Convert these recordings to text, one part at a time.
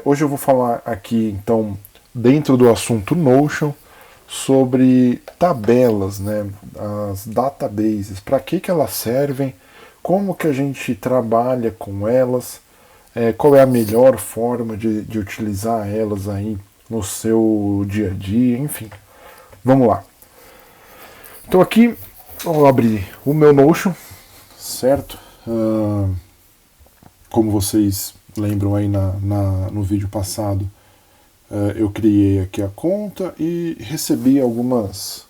Hoje eu vou falar aqui, então, dentro do assunto Notion, sobre tabelas, né? As databases, para que elas servem, como que a gente trabalha com elas, qual é a melhor forma de utilizar elas aí no seu dia a dia, enfim. Vamos lá. Então aqui eu vou abrir o meu Notion, certo? Como vocês lembram aí no vídeo passado, eu criei aqui a conta e recebi algumas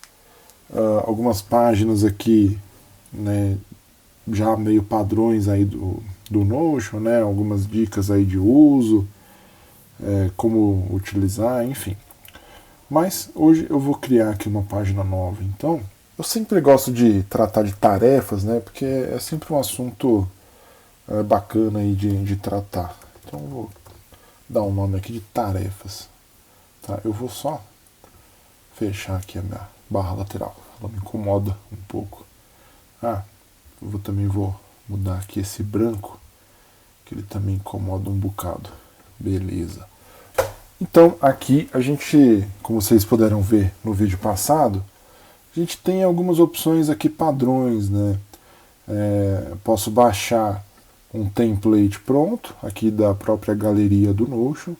páginas aqui, né, já meio padrões aí do Notion, né, algumas dicas aí de uso, como utilizar, enfim. Mas hoje eu vou criar aqui uma página nova, então eu sempre gosto de tratar de tarefas, né, porque é sempre um assunto bacana aí de tratar. Então eu vou dar um nome aqui de tarefas. Tá? Eu vou só fechar aqui a minha barra lateral. Ela me incomoda um pouco. Também vou mudar aqui esse branco, que ele também incomoda um bocado. Beleza. Então aqui a gente, como vocês puderam ver no vídeo passado, a gente tem algumas opções aqui padrões, né? Posso baixar um template pronto, aqui da própria galeria do Notion.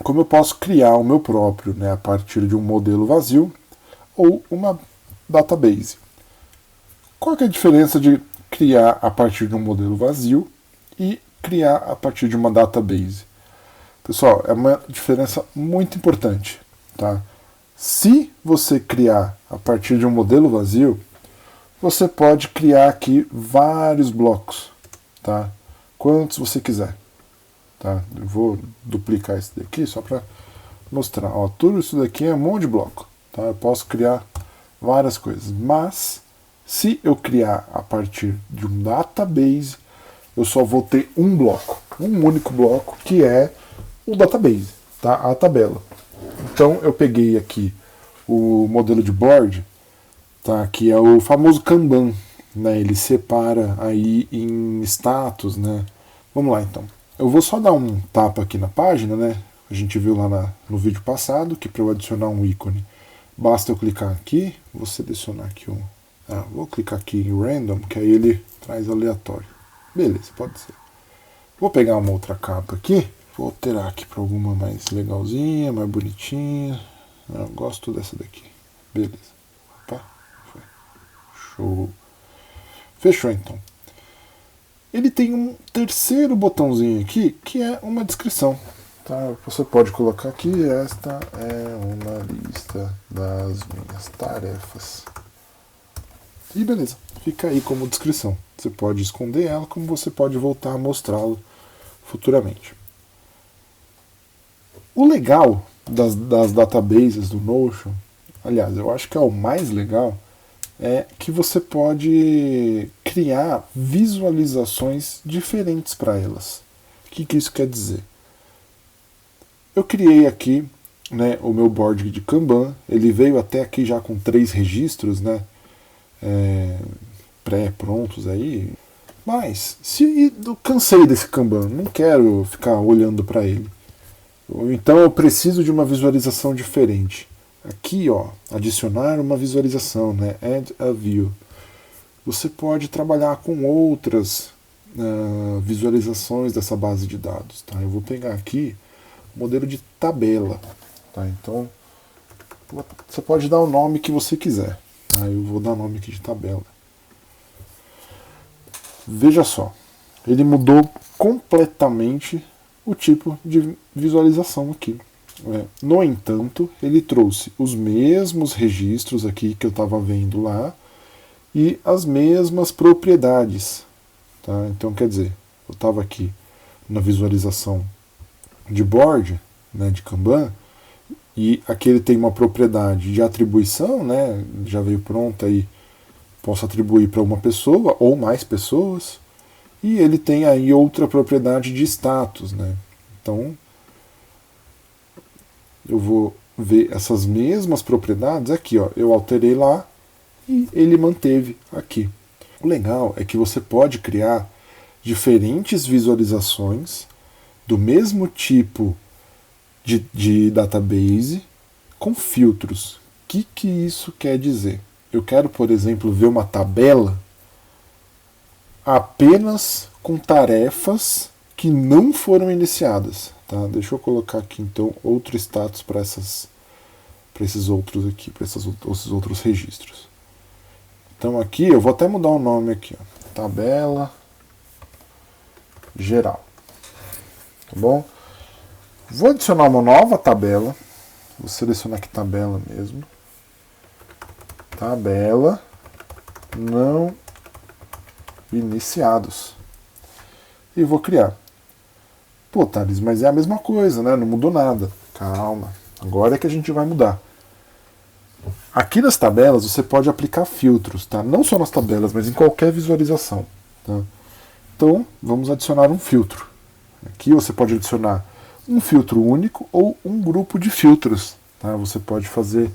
Como eu posso criar o meu próprio, né, a partir de um modelo vazio ou uma database. Qual que é a diferença de criar a partir de um modelo vazio e criar a partir de uma database? Pessoal, é uma diferença muito importante. Tá? Se você criar a partir de um modelo vazio, você pode criar aqui vários blocos, tá? Quantos você quiser. Tá? Eu vou duplicar esse daqui só para mostrar. Ó, tudo isso daqui é um monte de bloco. Tá? Eu posso criar várias coisas. Mas, se eu criar a partir de um database, eu só vou ter um bloco. Um único bloco, que é o database, tá? A tabela. Então, eu peguei aqui o modelo de board, tá? Que é o famoso Kanban. Né? Ele separa aí em status. Né? Vamos lá, então. Eu vou só dar um tapa aqui na página, né? A gente viu lá no vídeo passado que para eu adicionar um ícone, basta eu clicar aqui, vou selecionar aqui vou clicar aqui em Random, que aí ele traz aleatório. Beleza, pode ser. Vou pegar uma outra capa aqui, vou alterar aqui para alguma mais legalzinha, mais bonitinha. Eu gosto dessa daqui. Beleza. Opa, foi. Show. Fechou então. Ele tem um terceiro botãozinho aqui, que é uma descrição. Tá? Você pode colocar aqui, esta é uma lista das minhas tarefas. E beleza, fica aí como descrição. Você pode esconder ela, como você pode voltar a mostrá-lo futuramente. O legal das databases do Notion, aliás, eu acho que é o mais legal, é que você pode criar visualizações diferentes para elas. O que isso quer dizer? Eu criei aqui, né, o meu board de Kanban, ele veio até aqui já com 3 registros, né, pré-prontos aí, mas se eu cansei desse Kanban, não quero ficar olhando para ele, então eu preciso de uma visualização diferente. Aqui, ó, adicionar uma visualização, né? Add a view. Você pode trabalhar com outras visualizações dessa base de dados. Tá? Eu vou pegar aqui o modelo de tabela. Tá? Então, você pode dar o nome que você quiser. Tá? Eu vou dar o nome aqui de tabela. Veja só, ele mudou completamente o tipo de visualização aqui. No entanto, ele trouxe os mesmos registros aqui que eu estava vendo lá e as mesmas propriedades. Tá? Então, quer dizer, eu estava aqui na visualização de board, né, de Kanban, e aqui ele tem uma propriedade de atribuição, né, já veio pronta aí, posso atribuir para uma pessoa ou mais pessoas, e ele tem aí outra propriedade de status. Né? Então, eu vou ver essas mesmas propriedades aqui, ó. Eu alterei lá e ele manteve aqui. O legal é que você pode criar diferentes visualizações do mesmo tipo de database com filtros. O que isso quer dizer? Eu quero, por exemplo, ver uma tabela apenas com tarefas que não foram iniciadas. Tá? Deixa eu colocar aqui então outro status para esses outros aqui, para esses outros registros. Então aqui eu vou até mudar o nome aqui, ó, tabela geral. Tá bom? Vou adicionar uma nova tabela. Vou selecionar aqui tabela mesmo. Tabela não iniciados. E vou criar. Pô, Thales, mas é a mesma coisa, né? Não mudou nada. Calma. Agora é que a gente vai mudar. Aqui nas tabelas você pode aplicar filtros, tá? Não só nas tabelas, mas em qualquer visualização. Tá? Então, vamos adicionar um filtro. Aqui você pode adicionar um filtro único ou um grupo de filtros. Tá? Você pode fazer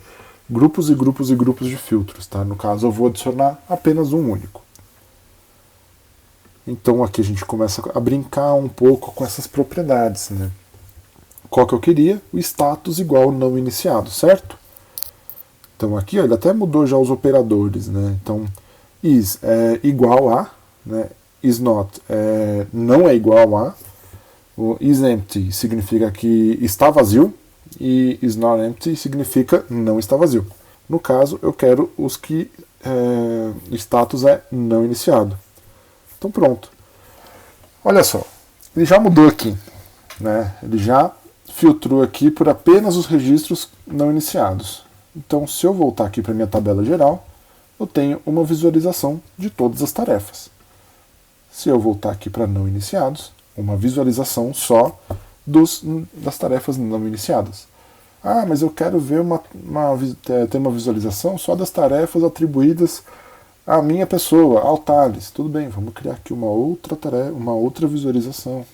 grupos e grupos e grupos de filtros. Tá? No caso, eu vou adicionar apenas um único. Então aqui a gente começa a brincar um pouco com essas propriedades. Né? Qual que eu queria? O status igual não iniciado, certo? Então aqui ó, ele até mudou já os operadores. Né? Então is é igual a, né? Is not não é igual a. O is empty significa que está vazio e is not empty significa não está vazio. No caso, eu quero os que status é não iniciado. Então pronto. Olha só, ele já mudou aqui. Né? Ele já filtrou aqui por apenas os registros não iniciados. Então se eu voltar aqui para a minha tabela geral, eu tenho uma visualização de todas as tarefas. Se eu voltar aqui para não iniciados, uma visualização só das tarefas não iniciadas. Ah, mas eu quero ver ter uma visualização só das tarefas atribuídas à minha pessoa, ao Thales. Tudo bem, vamos criar aqui uma outra tarefa, uma outra visualização.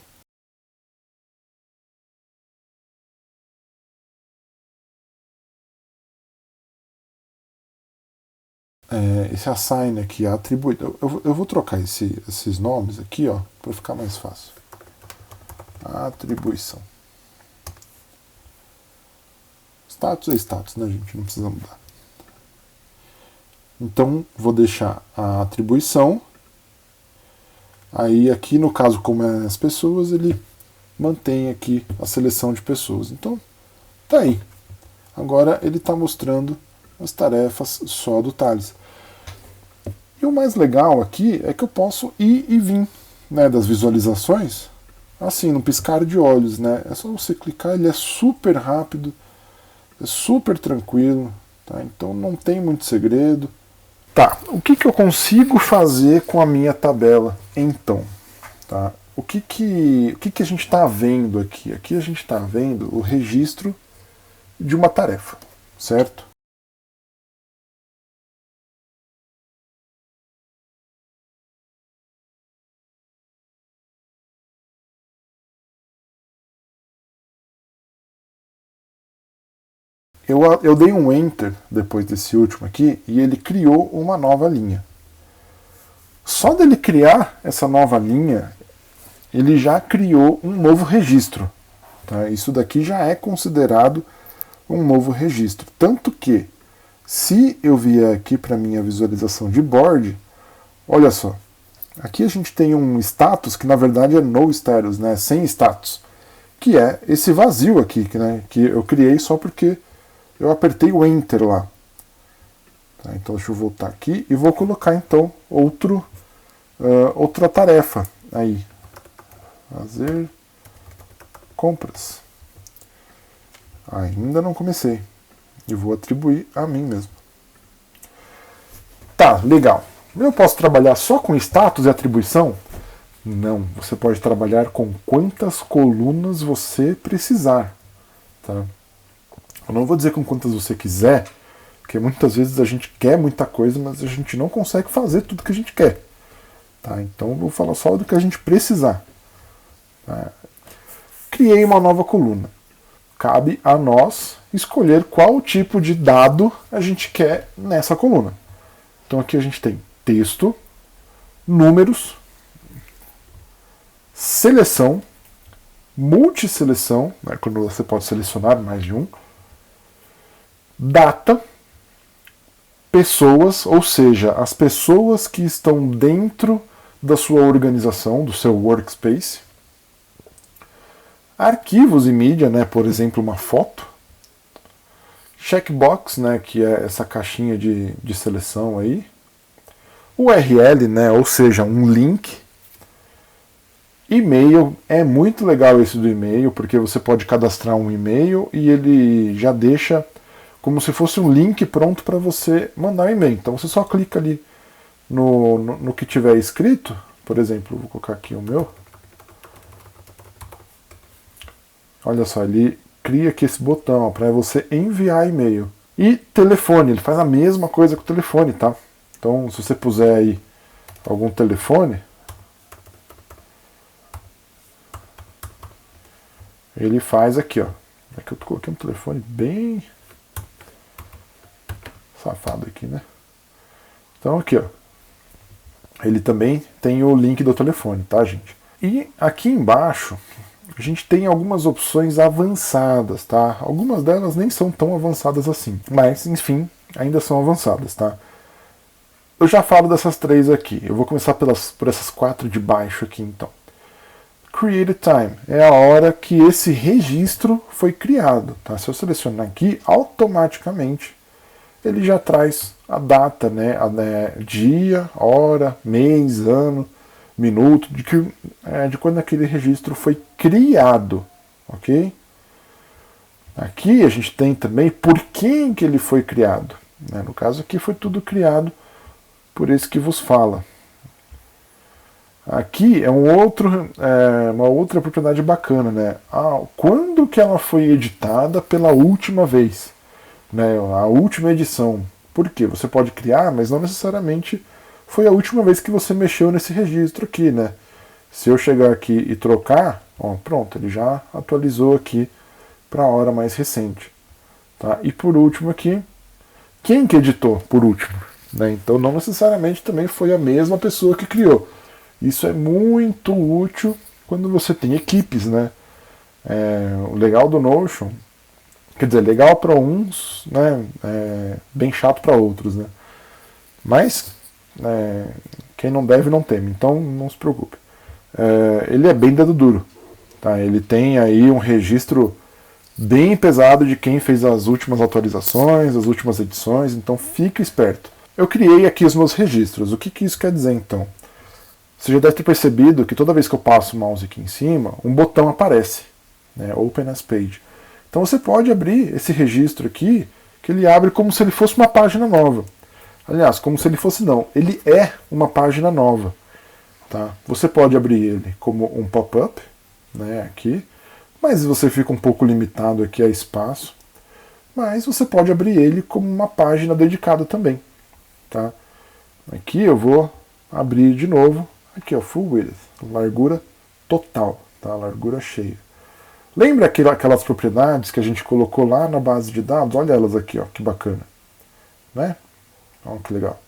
Esse assign aqui, atribuído. Eu vou trocar esses nomes aqui, ó, para ficar mais fácil. Atribuição. Status é status, né, gente? Não precisa mudar. Então, vou deixar a atribuição. Aí, aqui, no caso, como é as pessoas, ele mantém aqui a seleção de pessoas. Então, tá aí. Agora, ele está mostrando as tarefas só do Thales. E o mais legal aqui é que eu posso ir e vir, né, das visualizações, assim, no piscar de olhos, né? É só você clicar, ele é super rápido, é super tranquilo, tá? Então não tem muito segredo. Tá, o que eu consigo fazer com a minha tabela, então? Tá? O que a gente está vendo aqui? Aqui a gente está vendo o registro de uma tarefa, certo? Eu dei um Enter depois desse último aqui e ele criou uma nova linha. Só dele criar essa nova linha, ele já criou um novo registro. Tá? Isso daqui já é considerado um novo registro. Tanto que, se eu vier aqui para a minha visualização de board, olha só, aqui a gente tem um status que na verdade é no status, né? Sem status, que é esse vazio aqui, né? Que eu criei só porque eu apertei o Enter lá. Tá, então deixa eu voltar aqui e vou colocar então outra tarefa aí. Fazer compras. Ainda não comecei. E vou atribuir a mim mesmo. Tá, legal. Eu posso trabalhar só com status e atribuição? Não. Você pode trabalhar com quantas colunas você precisar. Tá? Eu não vou dizer com quantas você quiser, porque muitas vezes a gente quer muita coisa, mas a gente não consegue fazer tudo que a gente quer. Tá? Então eu vou falar só do que a gente precisar. Tá? Criei uma nova coluna. Cabe a nós escolher qual tipo de dado a gente quer nessa coluna. Então aqui a gente tem texto, números, seleção, multisseleção, né, quando você pode selecionar mais de um, data, pessoas, ou seja, as pessoas que estão dentro da sua organização, do seu workspace, arquivos e mídia, né, por exemplo, uma foto, checkbox, né, que é essa caixinha de seleção aí, URL, né, ou seja, um link, e-mail, é muito legal esse do e-mail, porque você pode cadastrar um e-mail e ele já deixa como se fosse um link pronto para você mandar um e-mail. Então você só clica ali no que tiver escrito, por exemplo, vou colocar aqui o meu. Olha só, ele cria aqui esse botão para você enviar e-mail. E telefone, ele faz a mesma coisa com o telefone, tá? Então, se você puser aí algum telefone, ele faz aqui, ó. Aqui eu coloquei um telefone bem safado aqui, né? Então aqui, ó. Ele também tem o link do telefone, tá, gente? E aqui embaixo a gente tem algumas opções avançadas, tá? Algumas delas nem são tão avançadas assim, mas enfim, ainda são avançadas, tá? Eu já falo dessas três aqui. Eu vou começar por essas 4 de baixo aqui, então. Create Time é a hora que esse registro foi criado, tá? Se eu selecionar aqui, automaticamente ele já traz a data, né? Dia, hora, mês, ano, minuto, de quando aquele registro foi criado, ok? Aqui a gente tem também por quem que ele foi criado, né? No caso aqui foi tudo criado por esse que vos fala. Aqui é uma outra propriedade bacana, né? Quando que ela foi editada pela última vez, né? A última edição. Por quê? Você pode criar, mas não necessariamente foi a última vez que você mexeu nesse registro aqui, né? Se eu chegar aqui e trocar, ó, pronto, ele já atualizou aqui para a hora mais recente, tá? E por último aqui, quem que editou por último, né? Então não necessariamente também foi a mesma pessoa que criou. Isso é muito útil quando você tem equipes, né? O legal do Notion, quer dizer, legal para uns, né? Bem chato para outros, né? Mas quem não deve não teme, então não se preocupe. Ele é bem dedo duro, tá? Ele tem aí um registro bem pesado de quem fez as últimas atualizações, as últimas edições, então fique esperto. Eu criei aqui os meus registros. O que isso quer dizer então? Você já deve ter percebido que toda vez que eu passo o mouse aqui em cima, um botão aparece, né? Open as page. Então você pode abrir esse registro aqui, que ele abre como se ele fosse uma página nova. Aliás, como se ele fosse não, ele é uma página nova. Tá? Você pode abrir ele como um pop-up, né, aqui, mas você fica um pouco limitado aqui a espaço. Mas você pode abrir ele como uma página dedicada também. Tá? Aqui eu vou abrir de novo. Aqui, ó, full width, largura total, tá? Largura cheia. Lembra aquelas propriedades que a gente colocou lá na base de dados? Olha elas aqui, ó, que bacana, né? Olha que legal.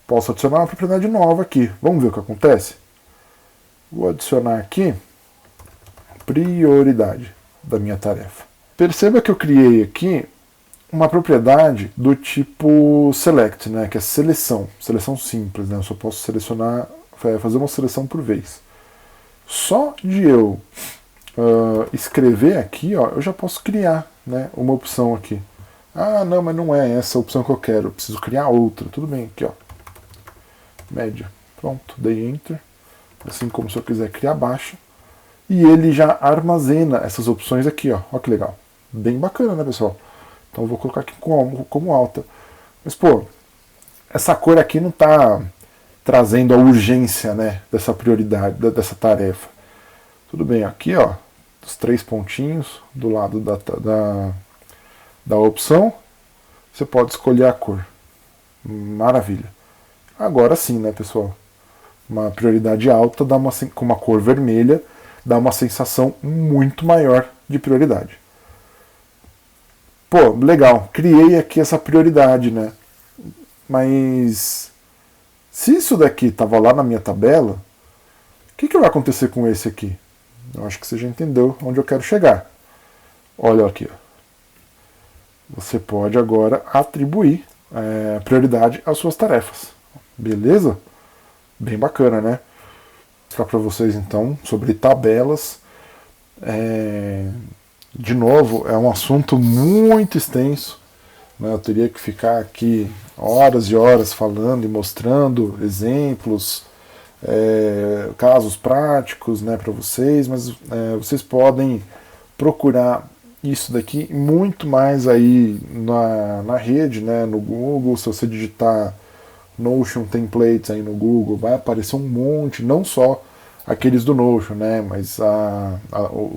Posso adicionar uma propriedade nova aqui. Vamos ver o que acontece? Vou adicionar aqui prioridade da minha tarefa. Perceba que eu criei aqui uma propriedade do tipo select, né? Que é seleção simples, né? Eu só posso selecionar, fazer uma seleção por vez. Só de eu escrever aqui, ó, eu já posso criar, né, uma opção aqui. Ah, não, mas não é essa a opção que eu quero. Eu preciso criar outra. Tudo bem, aqui, ó. Média. Pronto, dei Enter. Assim como se eu quiser criar baixa. E ele já armazena essas opções aqui, ó. Olha que legal. Bem bacana, né, pessoal? Então eu vou colocar aqui como alta. Mas, pô, essa cor aqui não está trazendo a urgência, né, dessa prioridade, dessa tarefa. Tudo bem, aqui, ó, os 3 pontinhos do lado da opção, você pode escolher a cor. Maravilha. Agora sim, né, pessoal? Uma prioridade alta com uma cor vermelha dá uma sensação muito maior de prioridade. Pô, legal, criei aqui essa prioridade, né? Mas se isso daqui estava lá na minha tabela, que vai acontecer com esse aqui? Eu acho que você já entendeu onde eu quero chegar. Olha aqui, ó. Você pode agora atribuir prioridade às suas tarefas. Beleza? Bem bacana, né? Vou falar para vocês então sobre tabelas. De novo, é um assunto muito extenso, né? Eu teria que ficar aqui horas e horas falando e mostrando exemplos, casos práticos, né, para vocês, mas vocês podem procurar isso daqui muito mais aí na rede, né, no Google. Se você digitar Notion Templates aí no Google, vai aparecer um monte, não só aqueles do Notion, né, mas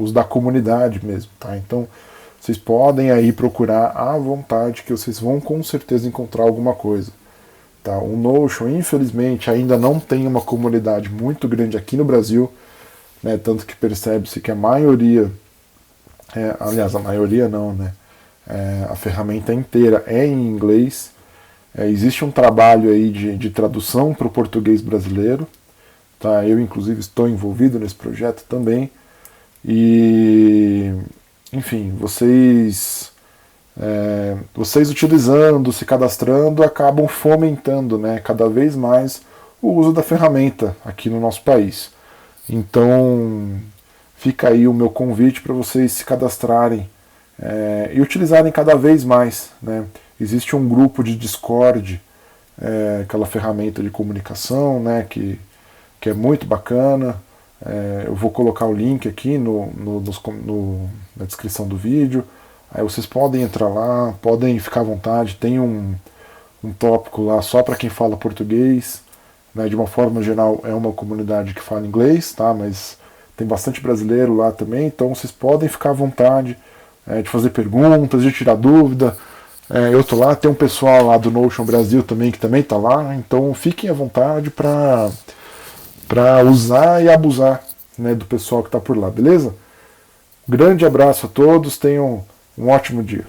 os da comunidade mesmo, tá? Então, vocês podem aí procurar à vontade, que vocês vão com certeza encontrar alguma coisa. Tá? O Notion, infelizmente, ainda não tem uma comunidade muito grande aqui no Brasil, né, tanto que percebe-se que a maioria, aliás, a maioria não, né, a ferramenta inteira é em inglês. Existe um trabalho aí de tradução para o português brasileiro. Tá? Eu, inclusive, estou envolvido nesse projeto também. E, enfim, vocês utilizando, se cadastrando, acabam fomentando, né, cada vez mais o uso da ferramenta aqui no nosso país. Então, fica aí o meu convite para vocês se cadastrarem e utilizarem cada vez mais, né? Existe um grupo de Discord, aquela ferramenta de comunicação, né, que é muito bacana. Eu vou colocar o link aqui na descrição do vídeo. Aí vocês podem entrar lá, podem ficar à vontade. Tem um tópico lá só para quem fala português, né? De uma forma geral é uma comunidade que fala inglês, tá? Mas tem bastante brasileiro lá também, então vocês podem ficar à vontade de fazer perguntas, de tirar dúvida. Eu tô lá, tem um pessoal lá do Notion Brasil também que também tá lá, então fiquem à vontade para usar e abusar, né, do pessoal que está por lá, beleza? Grande abraço a todos, tenham um ótimo dia.